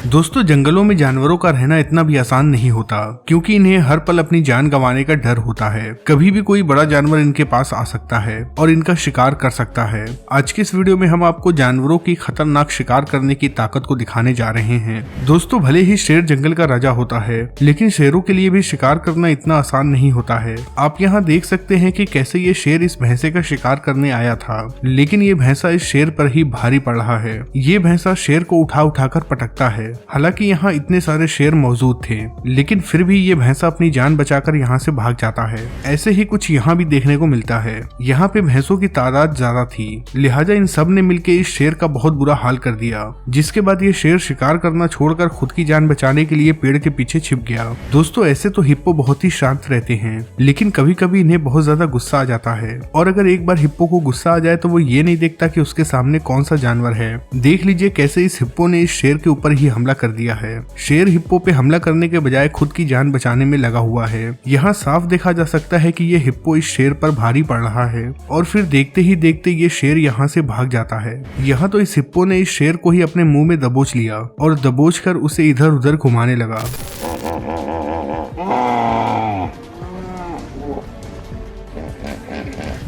दोस्तों, जंगलों में जानवरों का रहना इतना भी आसान नहीं होता, क्योंकि इन्हें हर पल अपनी जान गंवाने का डर होता है। कभी भी कोई बड़ा जानवर इनके पास आ सकता है और इनका शिकार कर सकता है। आज के इस वीडियो में हम आपको जानवरों की खतरनाक शिकार करने की ताकत को दिखाने जा रहे हैं। दोस्तों, भले ही शेर जंगल का राजा होता है, लेकिन शेरों के लिए भी शिकार करना इतना आसान नहीं होता है। आप यहाँ देख सकते हैं कि कैसे ये शेर इस भैंसे का शिकार करने आया था, लेकिन ये भैंसा इस शेर पर ही भारी पड़ रहा है। ये भैंसा शेर को उठा उठाकर पटकता है। हालांकि यहाँ इतने सारे शेर मौजूद थे, लेकिन फिर भी ये भैंसा अपनी जान बचाकर यहाँ से भाग जाता है। ऐसे ही कुछ यहाँ भी देखने को मिलता है। यहाँ पे भैंसों की तादाद ज्यादा थी, लिहाजा इन सब ने मिलकर इस शेर का बहुत बुरा हाल कर दिया, जिसके बाद ये शेर शिकार करना छोड़कर खुद की जान बचाने के लिए पेड़ के पीछे छिप गया। दोस्तों, ऐसे तो हिप्पो बहुत ही शांत रहते हैं, लेकिन कभी कभी इन्हें बहुत ज्यादा गुस्सा आ जाता है, और अगर एक बार हिप्पो को गुस्सा आ जाए तो वो ये नहीं देखता कि उसके सामने कौन सा जानवर है। देख लीजिए कैसे इस हिप्पो ने इस शेर के ऊपर ही हमला कर दिया है। शेर हिप्पो पे हमला करने के बजाय खुद की जान बचाने में लगा हुआ है। यहाँ साफ देखा जा सकता है कि ये हिप्पो इस शेर पर भारी पड़ रहा है, और फिर देखते ही देखते ये शेर यहाँ से भाग जाता है। यहाँ तो इस हिप्पो ने इस शेर को ही अपने मुंह में दबोच लिया और दबोच कर उसे इधर उधर घुमाने लगा।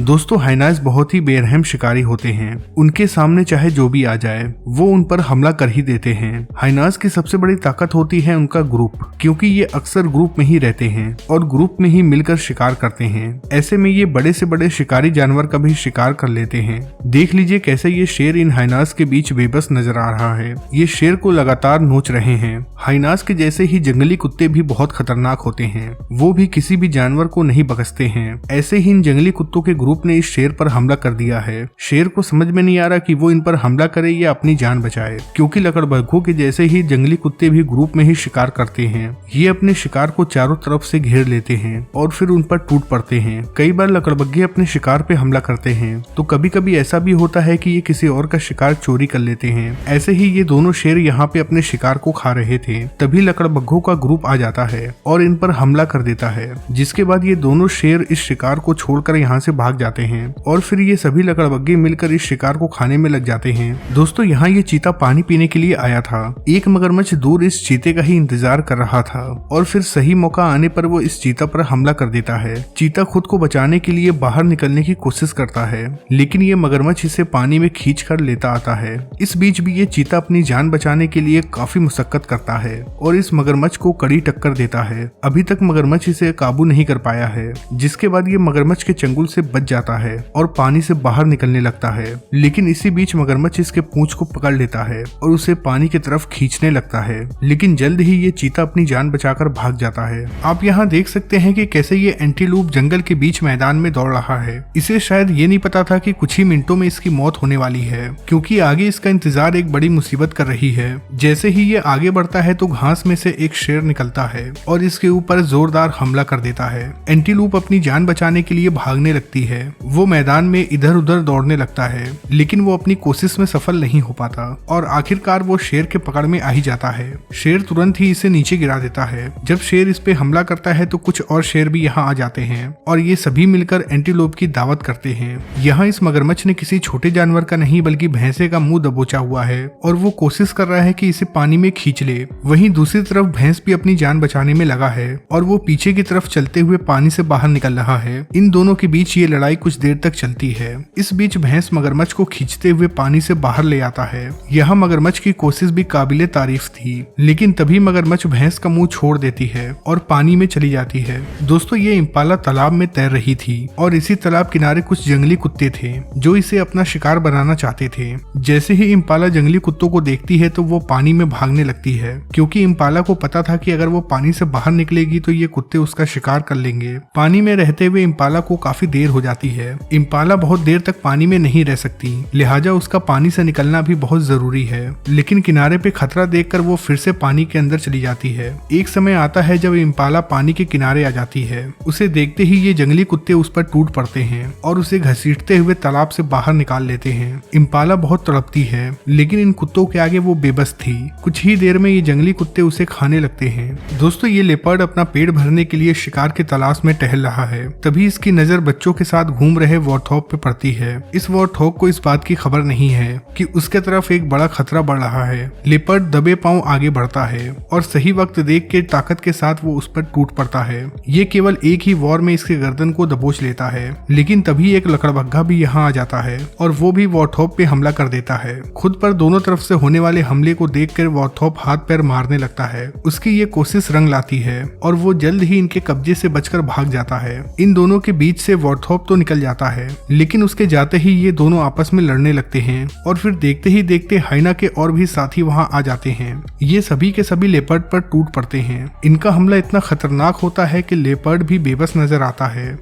दोस्तों, हाइनास बहुत ही बेरहम शिकारी होते हैं। उनके सामने चाहे जो भी आ जाए वो उन पर हमला कर ही देते हैं। हाइनास की सबसे बड़ी ताकत होती है उनका ग्रुप, क्योंकि ये अक्सर ग्रुप में ही रहते हैं और ग्रुप में ही मिलकर शिकार करते हैं। ऐसे में ये बड़े से बड़े शिकारी जानवर का भी शिकार कर लेते हैं। देख लीजिए कैसे ये शेर इन हाइनास के बीच बेबस नजर आ रहा है। ये शेर को लगातार नोच रहे हैं। हाइनास के जैसे ही जंगली कुत्ते भी बहुत खतरनाक होते हैं। वो भी किसी भी जानवर को नहीं बख्शते हैं। ऐसे ही इन जंगली कुत्तों के ग्रुप ने इस शेर पर हमला कर दिया है। शेर को समझ में नहीं आ रहा कि वो इन पर हमला करे या अपनी जान बचाए, क्योंकि लकड़बग्घों के जैसे ही जंगली कुत्ते भी ग्रुप में ही शिकार करते हैं। ये अपने शिकार को चारों तरफ से घेर लेते हैं और फिर उन पर टूट पड़ते हैं। कई बार लकड़बग्घे अपने शिकार पे हमला करते हैं, तो कभी कभी ऐसा भी होता है कि ये किसी और का शिकार चोरी कर लेते हैं। ऐसे ही ये दोनों शेर यहाँ पे अपने शिकार को खा रहे थे, तभी लकड़बग्घों का ग्रुप आ जाता है और इन पर हमला कर देता है, जिसके बाद ये दोनों शेर इस शिकार को छोड़कर यहाँ से भाग जाते हैं और फिर ये सभी लकड़बग्घे मिलकर इस शिकार को खाने में लग जाते हैं। दोस्तों, यहाँ ये चीता पानी पीने के लिए आया था। एक मगरमच्छ दूर इस चीते का ही इंतजार कर रहा था और फिर सही मौका आने पर वो इस चीता पर हमला कर देता है। चीता खुद को बचाने के लिए बाहर निकलने की कोशिश करता है, लेकिन ये मगरमच्छ इसे पानी में खींच कर लेता आता है। इस बीच भी ये चीता अपनी जान बचाने के लिए काफी मुशक्कत करता है और इस मगरमच्छ को कड़ी टक्कर देता है। अभी तक मगरमच्छ इसे काबू नहीं कर पाया है, जिसके बाद ये मगरमच्छ के चंगुल से बच जाता है और पानी से बाहर निकलने लगता है। लेकिन इसी बीच मगरमच्छ इसके पूंछ को पकड़ लेता है और उसे पानी की तरफ खींचने लगता है, लेकिन जल्द ही ये चीता अपनी जान बचाकर भाग जाता है। आप यहाँ देख सकते हैं कि कैसे ये एंटीलूप जंगल के बीच मैदान में दौड़ रहा है। इसे शायद ये नहीं पता था कि कुछ ही मिनटों में इसकी मौत होने वाली है, क्योंकि आगे इसका इंतजार एक बड़ी मुसीबत कर रही है। जैसे ही ये आगे बढ़ता है तो घास में से एक शेर निकलता है और इसके ऊपर जोरदार हमला कर देता है। एंटीलूप अपनी जान बचाने के लिए भागने लगती है। वो मैदान में इधर उधर दौड़ने लगता है, लेकिन वो अपनी कोशिश में सफल नहीं हो पाता और आखिरकार वो शेर के पकड़ में आ ही जाता है। शेर तुरंत ही इसे नीचे गिरा देता है। जब शेर इस पे हमला करता है तो कुछ और शेर भी यहाँ आ जाते हैं और ये सभी मिलकर एंटीलोप की दावत करते हैं। यहाँ इस मगरमच्छ ने किसी छोटे जानवर का नहीं बल्कि भैंसे का मुंह दबोचा हुआ है और वो कोशिश कर रहा है कि इसे पानी में खींच ले। वहीं दूसरी तरफ भैंस भी अपनी जान बचाने में लगा है और वो पीछे की तरफ चलते हुए पानी से बाहर निकल रहा है। इन दोनों के बीच ये लड़ाई कुछ देर तक चलती है। इस बीच भैंस मगरमच्छ को खींचते हुए पानी से बाहर ले आता है। यहाँ मगरमच्छ की कोशिश भी काबिले तारीफ थी, लेकिन तभी मगरमच्छ भैंस का मुंह छोड़ देती है और पानी में चली जाती है। दोस्तों, ये इम्पाला तालाब में तैर रही थी और इसी तालाब किनारे कुछ जंगली कुत्ते थे जो इसे अपना शिकार बनाना चाहते थे। जैसे ही इम्पाला जंगली कुत्तों को देखती है तो वो पानी में भागने लगती है, क्योंकि इम्पाला को पता था कि अगर वो पानी से बाहर निकलेगी तो ये कुत्ते उसका शिकार कर लेंगे। पानी में रहते हुए इम्पाला को काफी देर हो जाती है। इम्पाला बहुत देर तक पानी में नहीं रह सकती, लिहाजा उसका पानी से निकलना भी बहुत जरूरी है। लेकिन किनारे पे खतरा देखकर वो फिर से पानी के अंदर चली जाती है। एक समय आता है जब इम्पाला पानी के किनारे आ जाती है। उसे देखते ही ये जंगली कुत्ते उस पर टूट पड़ते हैं और उसे घसीटते हुए तालाब से बाहर निकाल लेते हैं। इम्पाला बहुत तड़पती है, लेकिन इन कुत्तों के आगे वो बेबस थी। कुछ ही देर में ये जंगली कुत्ते उसे खाने लगते हैं। दोस्तों, ये लेपर्ड अपना पेट भरने के लिए शिकार की तलाश में टहल रहा है। तभी इसकी नजर बच्चों के साथ साथ घूम रहे वॉर्थॉप पे पड़ती है। इस वॉर्थॉप को इस बात की खबर नहीं है कि उसके तरफ एक बड़ा खतरा बढ़ रहा है। लेपर्ड दबे पांव आगे बढ़ता है और सही वक्त देख के ताकत के साथ वो उस पर टूट पड़ता है। ये केवल एक ही वॉर में इसके गर्दन को दबोच लेता है, लेकिन तभी एक लकड़बग्घा भी यहाँ आ जाता है और वो भी वॉर्थॉप पे हमला कर देता है। खुद पर दोनों तरफ से होने वाले हमले को देखकर वॉर्थॉप हाथ पैर मारने लगता है। उसकी ये कोशिश रंग लाती है और वो जल्द ही इनके कब्जे से बचकर भाग जाता है। इन दोनों के बीच से वॉर्थॉप तो निकल जाता है, लेकिन उसके जाते ही ये दोनों आपस में लड़ने लगते हैं और फिर देखते ही देखते हाइना के और भी साथी वहां आ जाते हैं। ये सभी के सभी लेपर्ड पर टूट पड़ते हैं। इनका हमला इतना खतरनाक होता है कि लेपर्ड भी बेबस नजर आता है।